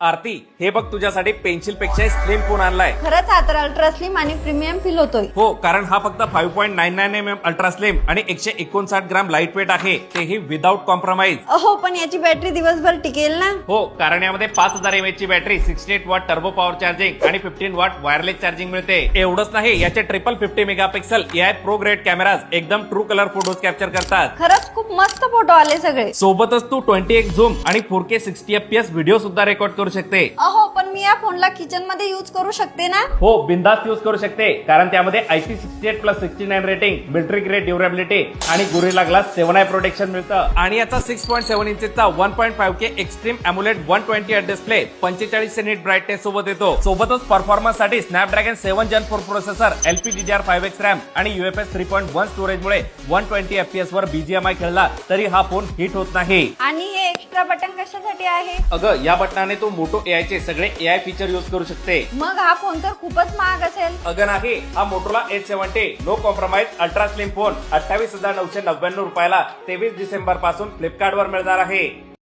आरती, हे बघ तुझ्यासाठी पेन्सिल पेक्षा स्लिम फोन आणलाय. खरंच हा तर अल्ट्रा स्लिम आणि प्रीमियम फील होतोय. हो, कारण हा फक्त 5.99 अल्ट्रा स्लिम आणि 159 ग्राम लाईट वेट आहे, तेही विदाउट कॉम्प्रोमाइज. अहो पण याची बॅटरी दिवसभर टिकेल ना? हो, कारण यामध्ये 5000 mAh ची battery, 68 what turbo power charging आणि 15 वॉट वायरलेस चार्जिंग मिळते. एवढंच नाही, याचे triple 50 megapixel AI pro grade cameras एकदम ट्रू कलर फोटोज कॅप्चर करतात. खरंच खूप मस्त फोटो आले सगळे. सोबतच तू 20x झूम आणि 4K 60 fps व्हिडिओ सुद्धा रेकॉर्ड करू शकते. अहो पण मी या फोनला किचन मध्ये युज करू शकते ना? हो, बिंदास्त यूज करू शकते, कारण त्यामध्ये IP68+69 rating, military grade durability आणि गोरिल्ला ग्लास 7i प्रोटेक्शन मिळतं. आणि याचा 6.7 इंचचा 1.5K extreme emulate 120 hertz display 45 निट ब्राईटनेस सोबत येतो. सोबतच परफॉर्मन्स साठी Snapdragon 7 Gen 4 processor, LPDDR5X RAM आणि UFS 3.1 स्टोरेज मुळे 120 FPS वर BGMI खेळला तरी हा फोन हिट होत नाही. आणि हे एक्स्ट्रा बटन कशासाठी आहे? अगं, या बटनाने तू मोटो AI चे सगळे AI फीचर यूज करू शकते. मग हा फोन तर खूपच महाग असेल. अगं नाही, हा मोटोला H70 no compromise ultra slim phone 28,999 रुपयाला 23 डिसेंबर पासून फ्लिपकार्ट वर मिळणार आहे.